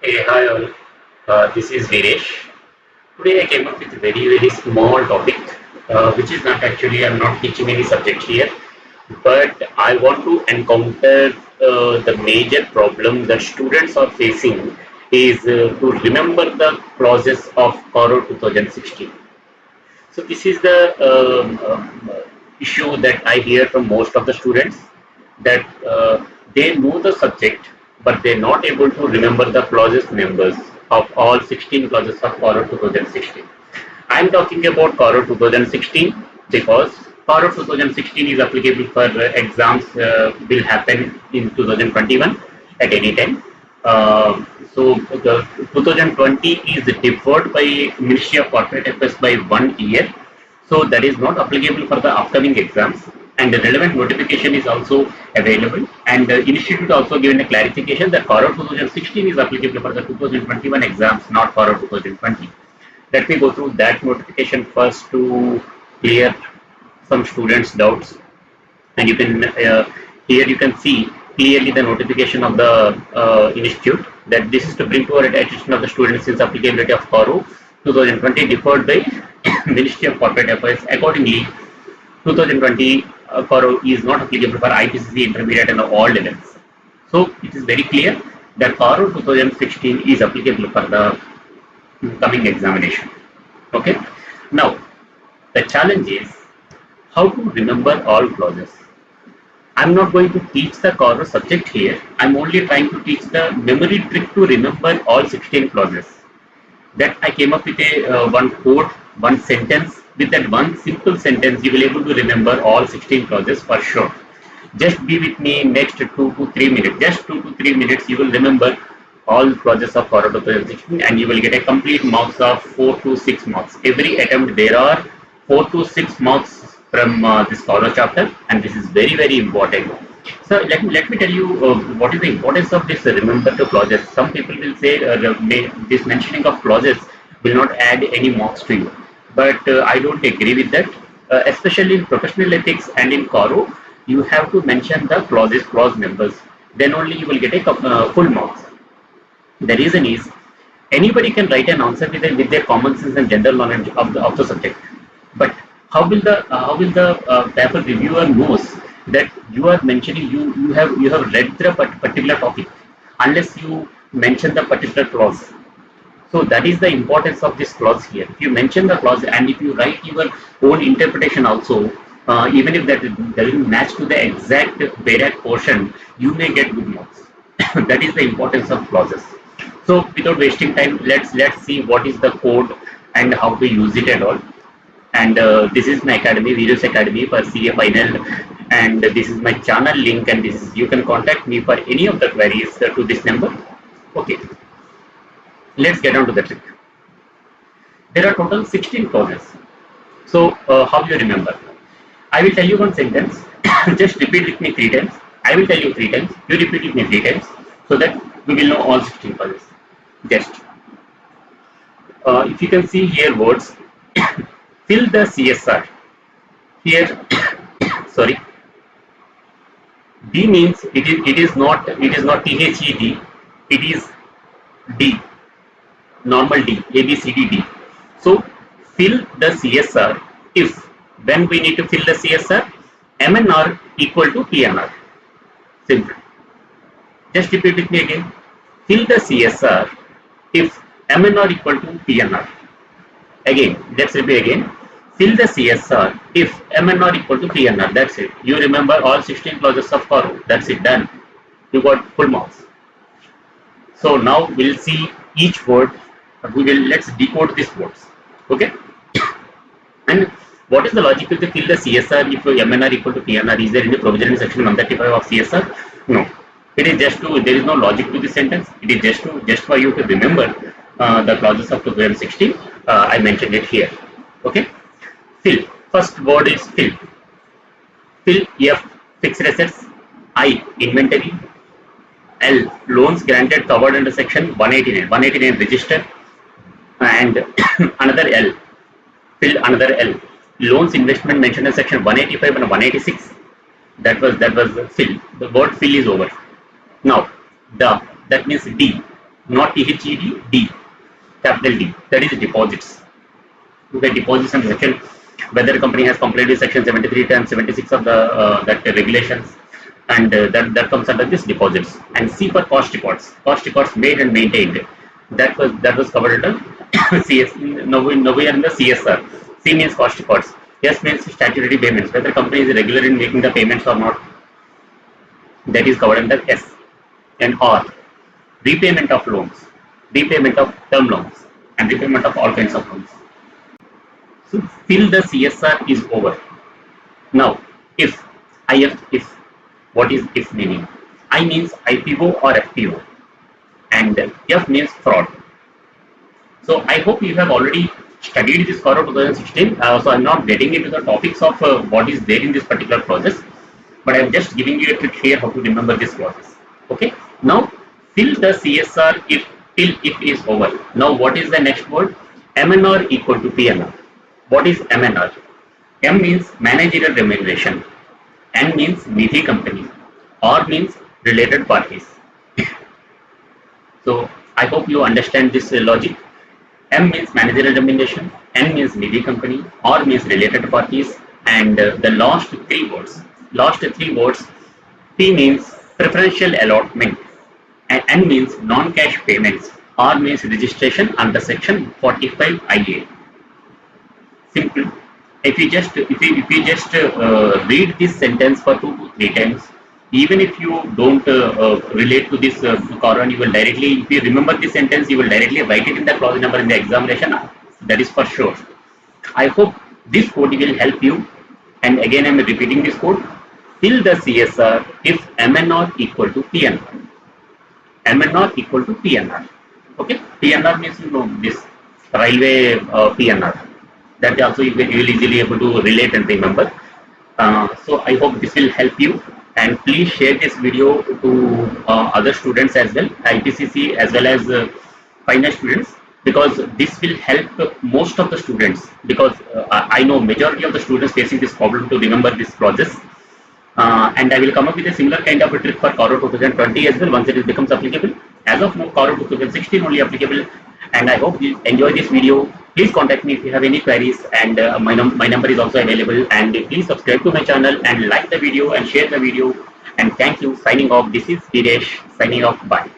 Hey, hi all. This is Viresh. Today I came up with a very small topic, which is not actually I'm not teaching any subject here, but I want to encounter the major problem that students are facing is to remember the clauses of Coro 2016. So this is the issue that I hear from most of the students that they know the subject, but they're not able to remember the clauses numbers of all 16 clauses of Coro 2016. I'm talking about Coro 2016 because Coro 2016 is applicable for exams will happen in 2021 at any time. So the 2020 is deferred by Ministry of Corporate Affairs by 1 year. So that is not applicable for the upcoming exams. And the relevant notification is also available. And the institute also given a clarification that Coro 2016 is applicable for the 2021 exams, not Coro 2020. Let me go through that notification first to clear some students' doubts. And you can here you can see clearly the notification of the institute that this is to bring to our attention of the students since applicability of Coro 2020 deferred by Ministry of Corporate Affairs. Accordingly, 2020 Coro is not applicable for IPCC intermediate and all levels. So it is very clear that Coro 2016 is applicable for the coming examination. Okay. Now the challenge is how to remember all clauses. I'm not going to teach the Coro subject here. I'm only trying to teach the memory trick to remember all 16 clauses. That I came up with a one quote, one sentence. With that one simple sentence, you will be able to remember all 16 clauses for sure. Just be with me next 2 to 3 minutes. Just 2 to 3 minutes, you will remember all clauses of Coro 2016 and you will get a complete marks of 4 to 6 marks. Every attempt there are 4 to 6 marks from this Coro chapter, and this is very important. So let me tell you what is the importance of this remember the clauses. Some people will say this mentioning of clauses will not add any marks to you, but I don't agree with that. Especially in professional ethics and in Coro, you have to mention the clauses, clause numbers. Then only you will get a full marks. The reason is anybody can write an answer with their common sense and general knowledge of the subject. But how will the paper reviewer knows that you are mentioning you have read the particular topic unless you mention the particular clause. So that is the importance of this clause here. If you mention the clause and if you write your own interpretation also, even if that doesn't match to the exact Berak portion, you may get good marks. That is the importance of clauses. So without wasting time, let's see what is the code and how to use it and all. And this is my academy, Virus Academy for CA Final, and this is my channel link, and this is, you can contact me for any of the queries to this number. Okay, let's get on to the trick. There are total 16 clauses. So how do you remember? I will tell you one sentence. Just repeat with me 3 times. I will tell you 3 times. You repeat with me 3 times, so that we will know all 16 clauses. Just if you can see here words, fill the CSR. Here, sorry, D means it is not THED, it is D, normal D, A B C D D. So fill the CSR if when we need to fill the CSR, MNR equal to PNR. Simple. Just repeat with me again. Fill the CSR if MNR equal to PNR. Again, let's repeat again. Fill the CSR if MNR equal to PNR. That's it. You remember all 16 clauses of Coro. That's it. Done. You got full marks. So now we'll see each word. Let's decode these words. Okay. And what is the logic to fill the CSR if MNR equal to PNR? Is there any provision in section 135 of CSR? No. It is just to, there is no logic to this sentence. It is just for you to remember the clauses of 2016. I mentioned it here. Okay. Fill. First word is fill. Fill. F. Fixed assets. I. Inventory. L. Loans granted covered under section 189. 189 register. And another L. Fill another L. Loans investment mentioned in section 185 and 186. That was fill. The word fill is over. Now that means D. not THED, D, capital D. That is deposits. The deposits and section, whether the company has complied with section 73 and 76 of the that regulations, and that comes under this deposits. And C for cost records. Cost records made and maintained. That was covered under CS. Now we are in the CSR. C means cost records. S means statutory payments. Whether the company is regular in making the payments or not, that is covered under S. And R, repayment of loans, repayment of term loans, and repayment of all kinds of loans. So till the CSR is over. Now, if if, what is if meaning? I means IPO or FPO, and F means fraud. So I hope you have already studied this CORO 2016. So I'm not getting into the topics of what is there in this particular process, but I'm just giving you a trick here how to remember this process. Okay. Now, till the CSR till if is over. Now, what is the next word? MNR equal to PNR. What is MNR? M means managerial remuneration, N means Nidhi company, R means related parties. So I hope you understand this logic. M means managerial remuneration, N means Nidhi company, R means related parties, and the last three words, P means preferential allotment, and N means non-cash payments, R means registration under section 45 IA. Simple. If you just read this sentence for 2 to 3 times, even if you don't relate to this Quran, you will directly, if you remember this sentence, you will directly write it in the clause number in the examination. That is for sure. I hope this code will help you. And again, I am repeating this code. Till the CSR, if MNR equal to PNR. MNR equal to PNR. Okay, PNR means this railway PNR. That also you will easily able to relate and remember. So I hope this will help you, and please share this video to other students as well, IPCC as well as finance students, because this will help most of the students, because I know majority of the students facing this problem to remember this process. And I will come up with a similar kind of a trick for CORO 2020 as well once it becomes applicable. As of now, CORO 2016 only applicable, and I hope you enjoy this video. Please contact me if you have any queries, and my number is also available. And please subscribe to my channel and like the video and share the video. And thank you. Signing off. This is Dinesh signing off. Bye.